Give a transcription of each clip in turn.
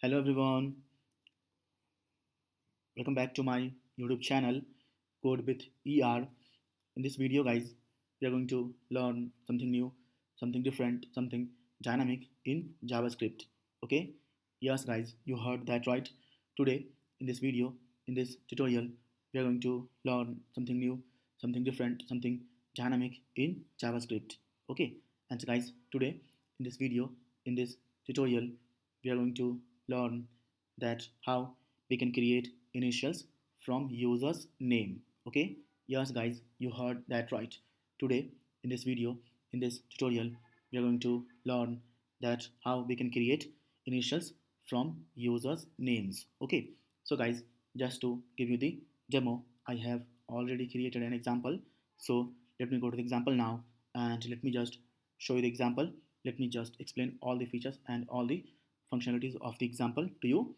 Hello everyone, welcome back to my YouTube channel Code with ER. In this video guys, we are going to learn something new, something different, something dynamic in JavaScript. Okay? Yes guys, you heard that right. Today in this video, in this tutorial, we are going to learn something new, something different, something dynamic in JavaScript. Okay? And guys, today in this video, in this tutorial, we are going to learn that how we can create initials from user's name. Okay, yes guys, you heard that right. Today in this video, in this tutorial, we are going to learn that how we can create initials from users names. Okay, so guys, just to give you the demo, I have already created an example. So let me go to the example now, and let me just show you the example. Let me just explain all the features and all the functionalities of the example to you,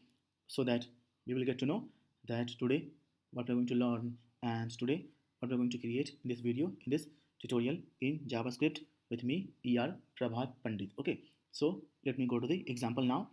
so that we will get to know that today what we're going to learn, and today what we're going to create in this video, in this tutorial in JavaScript with me, ER Prabhat Pandit. Okay, so let me go to the example now.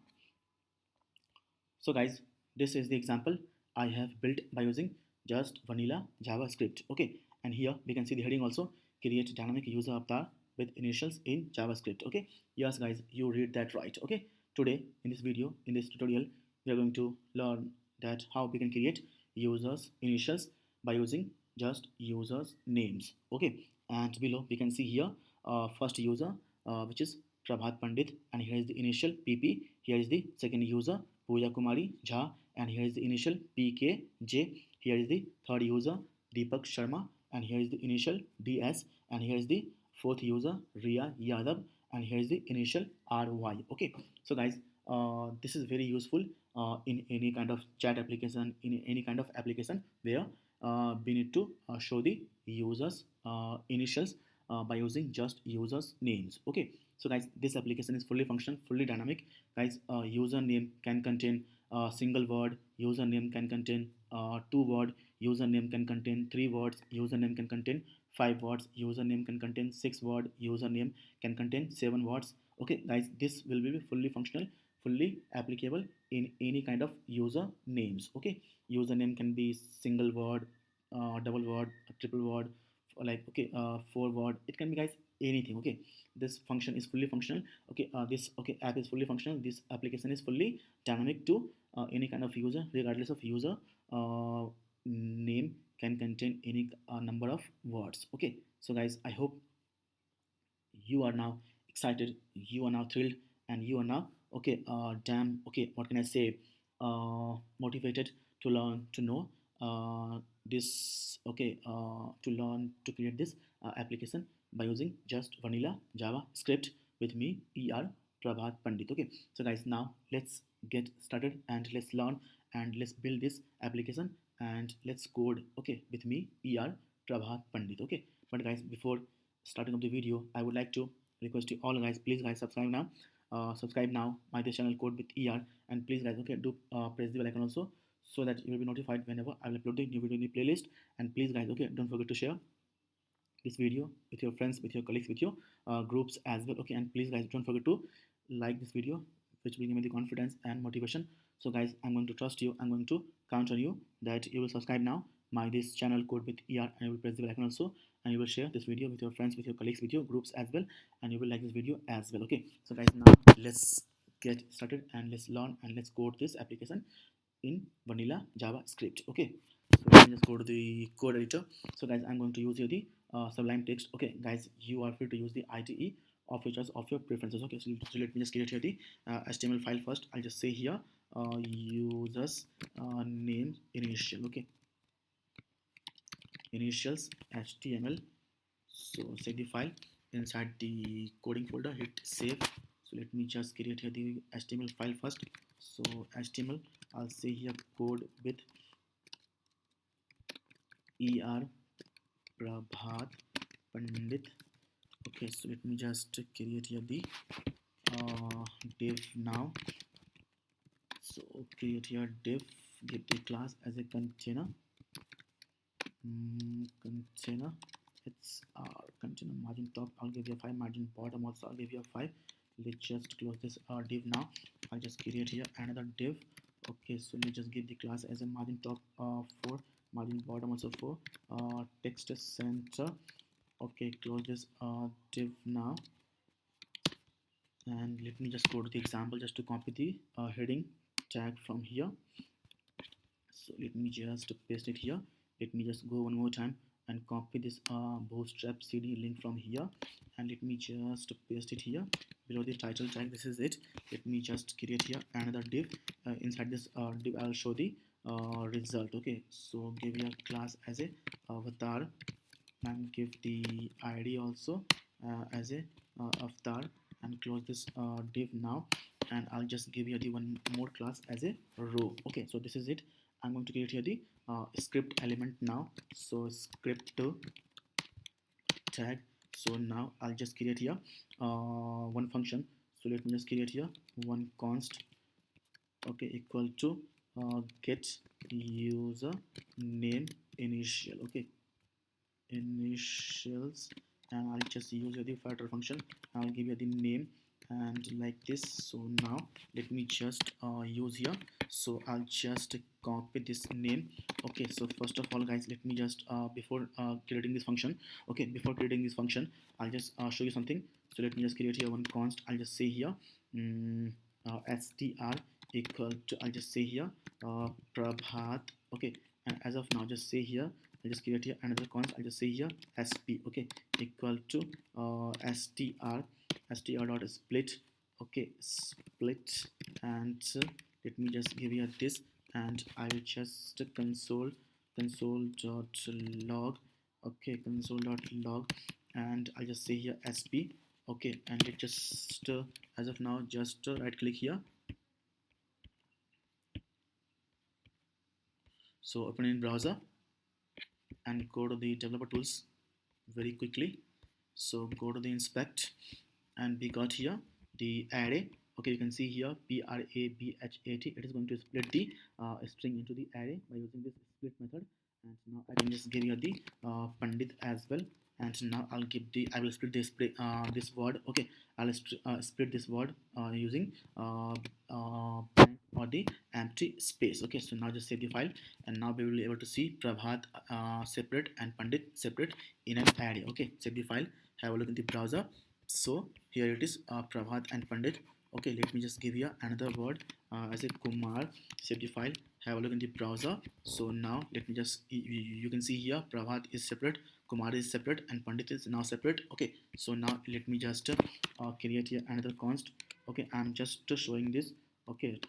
So guys, this is the example I have built by using just vanilla JavaScript. Okay, and here we can see the heading also, create dynamic user avatar with initials in JavaScript. Okay, yes guys, you read that right. Okay, today in this video, in this tutorial, we are going to learn that how we can create users initials by using just users names. Okay, and below we can see here first user, which is Prabhat Pandit, and here is the initial PP. Here is the second user, Pooja Kumari Jha, and here is the initial PKJ. Here is the third user, Deepak Sharma, and here is the initial DS, and here is the fourth user, Ria Yadav, and here is the initial RY. Okay, so guys, this is very useful in any kind of chat application, in any kind of application where we need to show the users initials by using just users names. Okay, so guys, this application is fully functional, fully dynamic. Guys, username can contain a single word, username can contain two word, username can contain three words, username can contain five words, username can contain six word, username can contain seven words. Okay guys, this will be fully functional, fully applicable in any kind of user names. Okay, username can be single word, double word, triple word, like okay, four word, it can be guys anything. Okay, this function is fully functional. Okay, this okay app is fully functional, this application is fully dynamic to any kind of user, regardless of user name can contain any number of words. Okay, so guys, I hope you are now excited, you are now thrilled, and you are now okay, damn, okay, what can I say, motivated to learn, to know this, okay, to learn to create this application by using just vanilla JavaScript with me, ER Prabhat Pandit. Okay, so guys, now let's get started and let's learn and let's build this application and let's code, okay, with me, ER Prabhat Pandit. Okay, but guys, before starting of the video, I would like to request you all guys, please guys, subscribe now. Subscribe now my this channel Code with ER, and please guys, okay, do press the bell icon also, so that you will be notified whenever I will upload the new video in the playlist. And please guys, okay, don't forget to share this video with your friends, with your colleagues, with your groups as well. Okay, and please guys, don't forget to like this video, which will give me the confidence and motivation. So guys, I'm going to trust you, I'm going to count on you that you will subscribe now my this channel Code with ER, and you will press the bell icon also, and you will share this video with your friends, with your colleagues, with your groups as well, and you will like this video as well. Okay, so guys, now let's get started and let's learn and let's code this application in vanilla JavaScript. Okay, so let me just go to the code editor. So guys, I'm going to use here the Sublime Text. Okay guys, you are free to use the IDE of features of your preferences. Okay, so let me just create here the HTML file first. I'll just say here users name initial. Okay, initials HTML. So save the file inside the coding folder, hit save. So let me just create here the HTML file first. So HTML, I'll say here code with ER Prabhat Pandit. Okay, so let me just create here the div now. So create here div, give the class as a container. Container, it's container margin top, I'll give you a 5, margin bottom also I'll give you a 5, let's just close this div. Now I'll just create here another div. Okay, so let's just give the class as a margin top 4, margin bottom also 4, text center. Okay, close this div now, and let me just go to the example just to copy the heading tag from here. So let me just paste it here. Let me just go one more time and copy this bootstrap cd link from here, and let me just paste it here below the title tag. This is it. Let me just create here another div. Inside this div I'll show the result. Okay, so give your class as a avatar, and give the id also as a avatar, and close this div now, and I'll just give you the one more class as a row. Okay, so this is it. I'm going to create here the script element now. So script tag. So now I'll just create here one function. So let me just create here one const, okay, equal to get user name initial. Okay, initials, and I'll just use the filter function. I'll give you the name and like this. So now let me just use here. So I'll just copy this name. Okay, so first of all guys, let me just before creating this function, okay, before creating this function, I'll just show you something. So let me just create here one const. I'll just say here str equal to, I'll just say here Prabhat. Okay, and as of now just say here, I'll just create here another const. I'll just say here sp, okay, equal to str dot split. Okay, split, and let me just give you this, and I will just console dot log. Okay, console dot log, and I'll just say here sp. Okay, and it just as of now just right click here. So open in browser and go to the developer tools very quickly. So go to the inspect, and we got here the array. Okay, you can see here prabhat. It is going to split the string into the array by using this split method. And now I can just give you the pandit as well. And now I will split this word. Okay, I'll split this word using blank or the empty space. Okay, so now just save the file, and now we will be able to see Prabhat separate and Pandit separate in an array. Okay, save the file, have a look in the browser. So here it is, Prabhat and Pandit. Okay, let me just give you another word as a Kumar. Save the file, have a look in the browser. So now let me just, you can see here Prabhat is separate, Kumar is separate, and Pandit is now separate. Okay, so now let me just create here another const. Okay, I'm just showing this. Okay,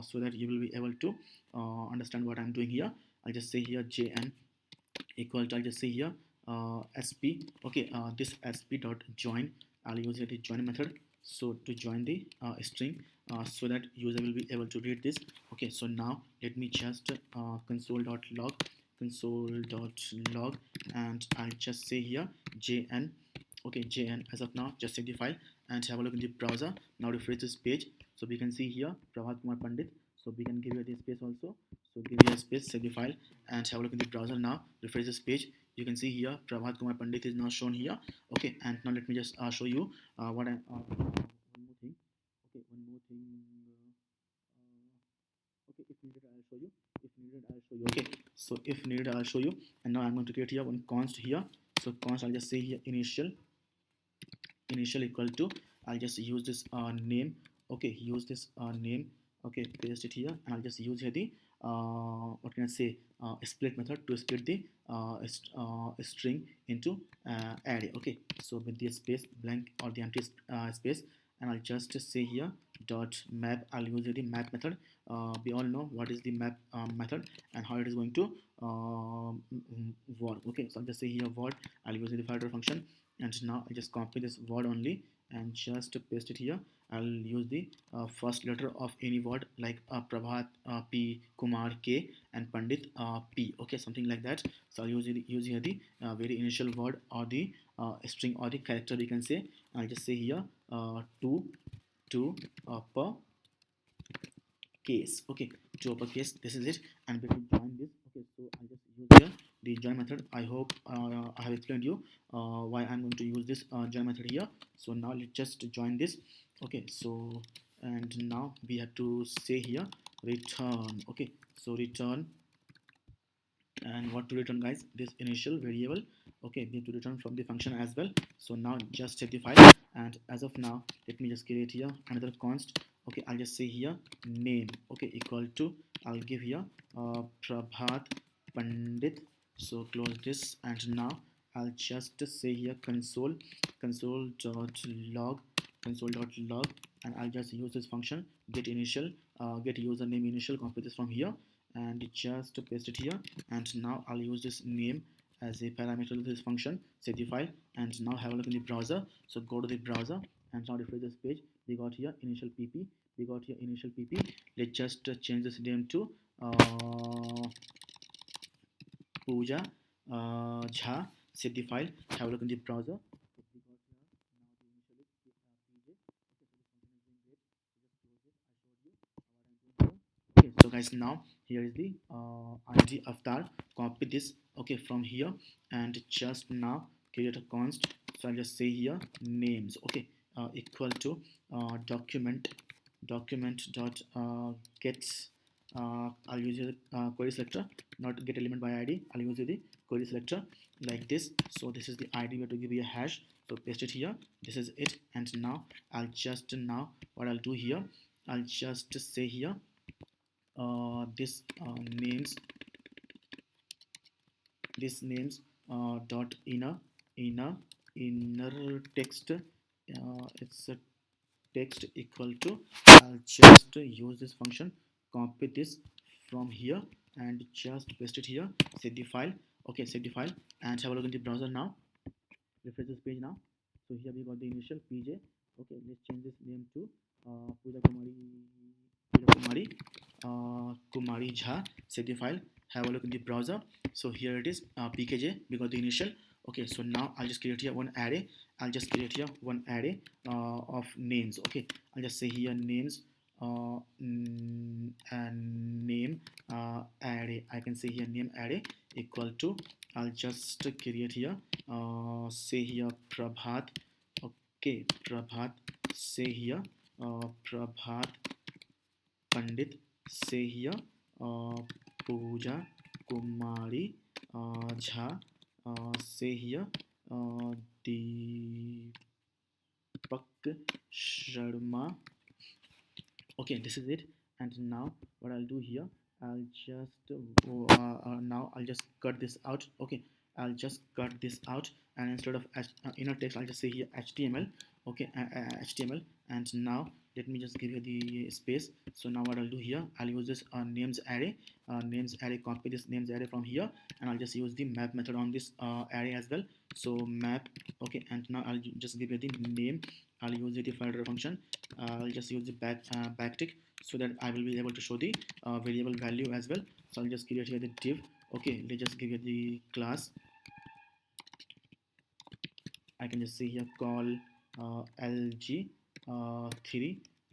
so that you will be able to understand what I'm doing here. I'll just say here jn equal to, I'll just say here sp. Okay, this sp dot join, I'll use the join method. So to join the string, so that user will be able to read this. Okay, so now let me just console.log, and I'll just say here jn. Okay, jn. As of now just save the file and have a look in the browser. Now refresh this page, so we can see here Prabhat Kumar Pandit. So we can give you the space also. So give you a space, save the file, and have a look in the browser. Now refresh this page. You can see here Prabhat Kumar Pandit is now shown here. Okay, and now let me just show you what I one more thing. Okay, one more thing. Okay, if needed I'll show you. If needed I'll show you. Okay, so if needed I'll show you. And now I'm going to create here one const here. So const, I'll just say here initial equal to, I'll just use this name. Okay, use this name. Okay, paste it here, and I'll just use here the what can I say, split method to split the string into array. Okay, so with the space blank or the empty space, and I'll just say here dot map. I'll use the map method. We all know what is the map method and how it is going to work. Okay, so I'll just say here word. I'll use the filter function, and now I just copy this word only and just paste it here. I'll use the first letter of any word like Prabhat P, Kumar K, and Pandit P. Okay, something like that. So I'll use here the very initial word or the string or the character, we can say. I'll just say here to upper case. Okay, to uppercase. This is it, and we will join this. Okay, so I'll just use here the the join method. I hope I have explained you why I'm going to use this join method here. So now let's just join this. Okay, so and now we have to say here return. Okay, so return, and what to return, guys? This initial variable. Okay, we have to return from the function as well. So now just set the file, and as of now let me just create here another const. Okay, I'll just say here name, okay, equal to, I'll give here Prabhat Pandit. So close this, and now I'll just say here console.log console.log, and I'll just use this function get initial, get username initial, copy this from here and just paste it here. And now I'll use this name as a parameter to this function, save the file, and now have a look in the browser. So go to the browser and now refresh this page. We got here initial pp, we got here initial pp. Let's just change this name to Pooja Jha. Save the file, have a look in the browser. Okay, so guys, now here is the id avatar. Copy this, okay, from here, and just now create a const. So I'll just say here names, okay, equal to document dot get, I'll use the query selector, not get element by id. I'll use the query selector like this. So this is the id, we have to give you a hash, so paste it here. This is it. And now I'll just, now what I'll do here, I'll just say here this names dot inner text, it's a text equal to, I'll just use this function, copy this from here and just paste it here, save the file. Okay, save the file and have a look in the browser now. Refresh this page now. So here we got the initial pj. Okay, let's change this name to Pooja Kumari Kumari Jha. Save the file, have a look in the browser. So here it is, pkj, we got the initial. Okay, so now I'll just create here one array. I'll just create here one array of names. Okay, I'll just say here names and name array. I can say here name array equal to, I'll just create here say here Prabhat. Okay, Prabhat, say here Prabhat Pandit, say here Pooja Kumari Jha, say here Deepak Sharma. Okay, this is it. And now what I'll do here, I'll just now I'll just cut this out. Okay, I'll just cut this out, and instead of inner text I'll just say here html. Okay, html. And now let me just give you the space. So now what I'll do here, I'll use this names array, copy this names array from here, and I'll just use the map method on this array as well. So map. Okay, and now I'll just give you the name. I'll use the defaulter function. I'll just use the backtick so that I will be able to show the variable value as well. So I'll just create here the div. Okay, let's just give it the class. I can just say here call lg3.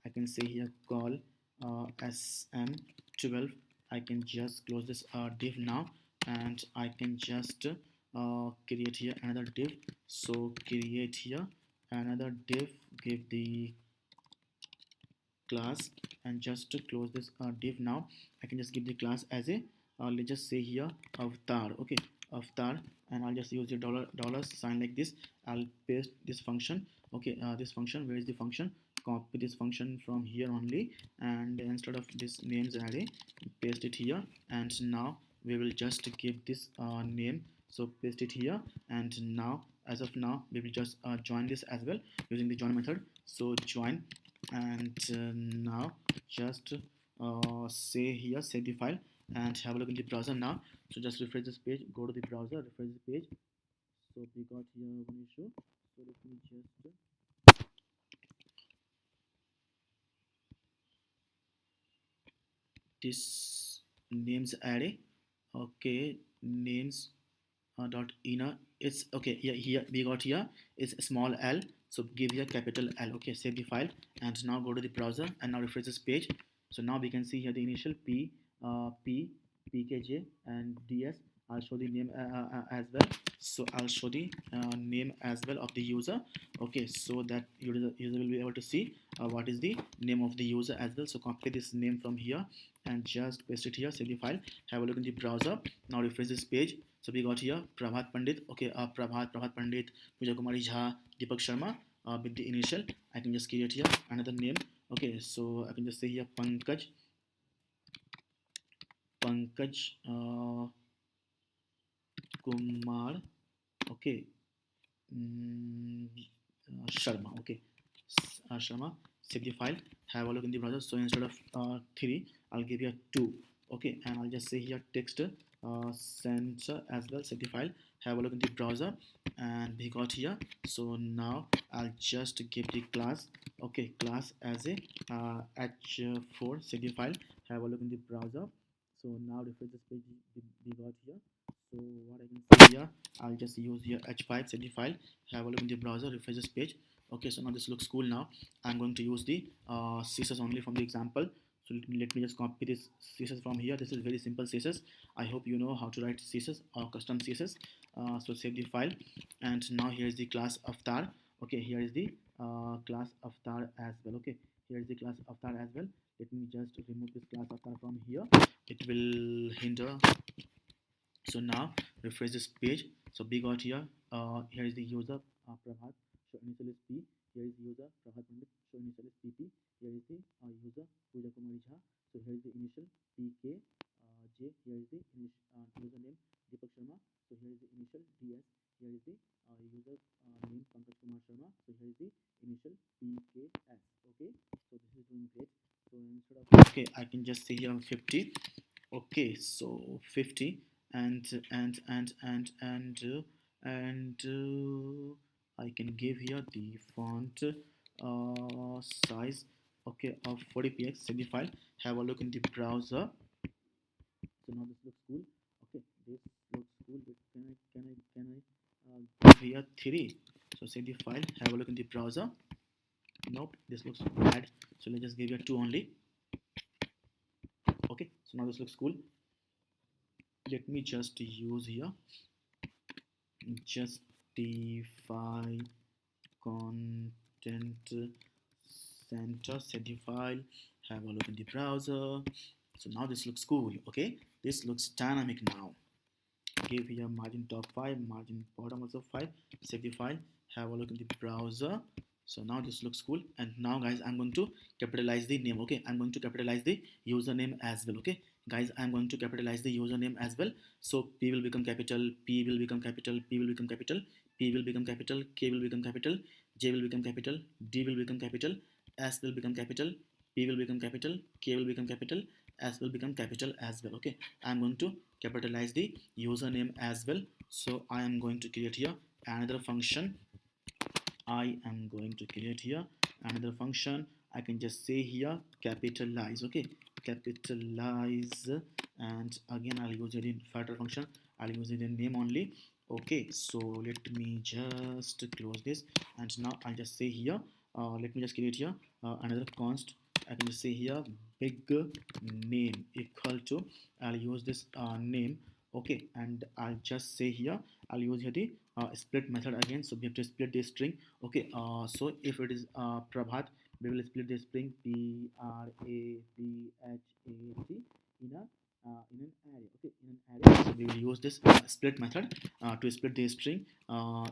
I can say here call sm12. I can just close this div now, and I can just create here another div. So create here another div, give the class, and just to close this div now, I can just give the class as a let's just say here avatar. Okay, avatar, and I'll just use the dollar sign like this. I'll paste this function. Okay, this function, where is the function? Copy this function from here only, and instead of this names array, paste it here. And now we will just give this name, so paste it here. And now as of now we will just join this as well using the join method. So join, and now just say here save the file and have a look in the browser now. So just refresh this page, go to the browser, refresh the page. So we got here one issue, so let me just this names array. Okay, names dot inner, it's okay. Yeah, here we got here is small l, so give here capital L. Okay, save the file and now go to the browser and now refresh this page. So now we can see here the initial p pkj and ds I'll show the name as well. So I'll show the name as well of the user. Okay, so that user will be able to see what is the name of the user as well. So copy this name from here and just paste it here. Save the file. Have a look in the browser. Now refresh this page. So we got here Prabhat Pandit. Okay, Prabhat Pandit, Puja Kumari Jha, Deepak Sharma. With the initial, I can just create here another name. Okay, so I can just say here Pankaj Kumar. Okay, Sharma. Okay, Sharma. Save the file. Have a look in the browser. So instead of 3, I'll give you a 2. Okay, and I'll just say here text censor as well. Save the file. Have a look in the browser, and we got here. So now I'll just give the class. Okay, class as a h4. Save the file. Have a look in the browser. So now refresh this page we got here. So what I can say here, I'll just use here h5. Save the file. Have a look in the browser. Refresh this page. Okay, so now this looks cool. Now I'm going to use the css only from the example. So let me just copy this css from here. This is very simple css. I hope you know how to write css or custom css. So save the file, and now here is the class avatar. Okay, here is the class avatar as well. Okay, here is the class avatar as well. Let me just remove this class avatar from here. It will hinder. So now refresh this page. So we got here. Here is the user Prabhat. So initial is P. Here is the user Prabhat Pandit. So initial is PP. Here is the user Puja Kumari Jha. So here is the initial PK J. Here is the username Deepak Sharma. So here is the initial DS. Here is the user name Pankaj Kumar Sharma. So here is the initial PKS. Okay. So this is doing great. So instead of okay, I can just say here 50. Okay, so 50, and I can give here the font size, okay, of 40 px. Save the file. Have a look in the browser. So now this looks cool. Okay, this looks cool. But can I give here 3? So save the file. Have a look in the browser. Nope, this looks bad. So let's just give you 2 only. Okay, so now this looks cool. Let me just use here justify content center. Set the file. Have a look in the browser. So now this looks cool. Okay, this looks dynamic now. Give here margin top 5, margin bottom also 5. Save the file. Have a look in the browser. So now this looks cool. And now guys, I'm going to capitalize the name. Okay, I'm going to capitalize the username as well. Okay guys, I'm going to capitalize the username as well. So P will become capital, P will become capital, P will become capital, P will become capital, K will become capital, J will become capital, D will become capital, S will become capital, P will become capital, K will become capital, S will become capital as well. Okay, I'm going to capitalize the username as well. So I am going to create here another function. I am going to create here another function. I can just say here capitalize. Okay, capitalize, and again I'll use it in filter function. I'll use it in name only. Okay, so let me just close this, and now I'll just say here let me just create here another const. I can just say here big name equal to, I'll use this name. Okay, and I'll just say here I'll use here the split method again. So we have to split this string. Okay, so if it is Prabhat, we will split this string Prabhat in a in an array. Okay, in an array. So we will use this split method to split the string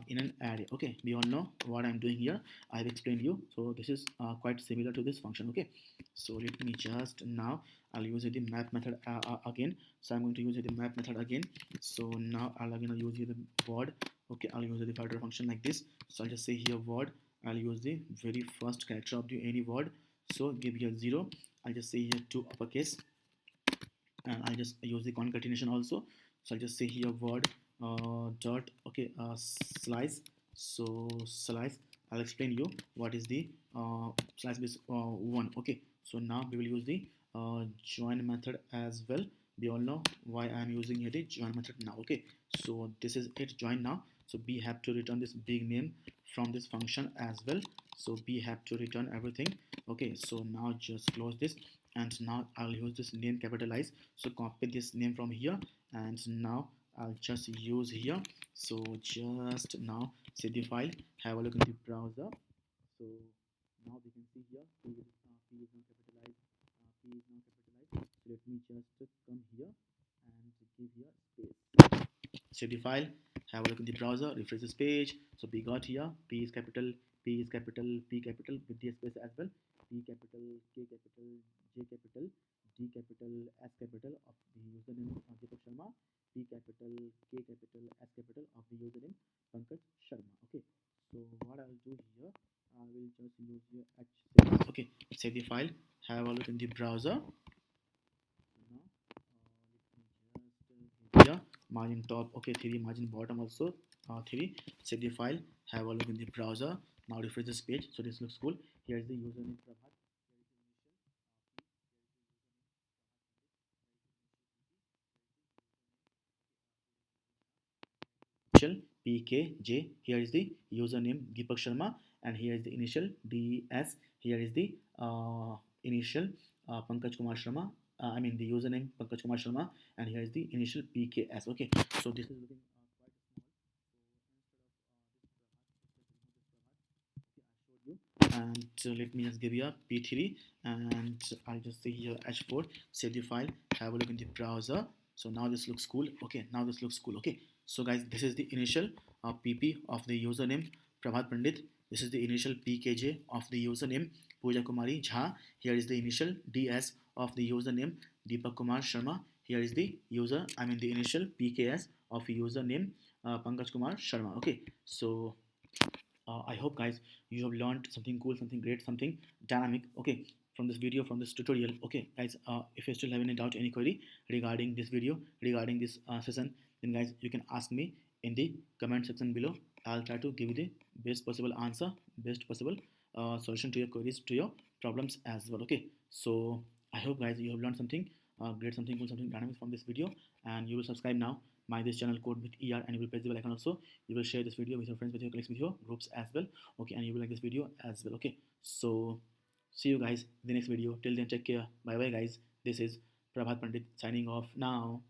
in an array. Okay, we all know what I'm doing here. I've explained you. So this is quite similar to this function. Okay, so let me just now I'll use the map method again. So I'm going to use the map method again. So now I'll again use the word. Okay, I'll use the filter function like this. So I'll just say here word. I'll use the very first character of the any word. So give here 0. I'll just say here 2 uppercase, and I'll just use the concatenation also. So I'll just say here word dot okay slice. So slice, I'll explain you what is the slice base 1. Okay, so now we will use the join method as well. We all know why I'm using here the join method now. Okay, so this is it, join now. So we have to return this big name from this function as well. So we have to return everything. Okay, so now just close this, and now I'll use this name capitalize. So copy this name from here, and now I'll just use here. So just now save the file, have a look in the browser. So now we can see here P is now capitalized, P is now capitalized. So let me just come here and give here space. Save the file, have a look in the browser, refresh this page. So we got here P is capital, P is capital, P capital with the space as well. P capital, K capital, J capital, D capital, S capital of the username Deepak Sharma, P capital, K capital, S capital of the username Pankaj Sharma. Okay, so what I'll do here, I will just use here H. Okay, save the file, have a look in the browser. Now, let me just here margin top, okay, 3 margin bottom also, 3. Save the file, have a look in the browser. Now refresh this page. So this looks cool. Here is the username Prabhat. Initial PKJ. Here is the username Deepak Sharma, and here is the initial DS. Here is the initial Pankaj Kumar Sharma. I mean the username Pankaj Kumar Sharma, and here is the initial PKS. Okay, so this is looking quite small. And let me just give you a P3, and I'll just say here H4. Save the file, have a look in the browser. So now this looks cool. Okay, now this looks cool. Okay, so guys, this is the initial PP of the username Prabhat Pandit. This is the initial PKJ of the username Pooja Kumari Jha. Here is the initial DS of the username Deepak Kumar Sharma. Here is the the initial PKS of username Pankaj Kumar Sharma. Okay, so I hope guys you have learned something cool, something great, something dynamic, okay, from this video, from this tutorial. Okay guys, if you still have any doubt, any query regarding this video, regarding this session, then guys you can ask me in the comment section below. I'll try to give you the best possible answer, best possible solution to your queries, to your problems as well. Okay, so I hope guys you have learned something great, something cool, something dynamic from this video, and you will subscribe now my this channel Code with ER, and you will press the bell icon also. You will share this video with your friends, with your colleagues, with your groups as well. Okay, and you will like this video as well. Okay, so see you guys in the next video. Till then, take care. Bye bye guys. This is Prabhat Pandit signing off now.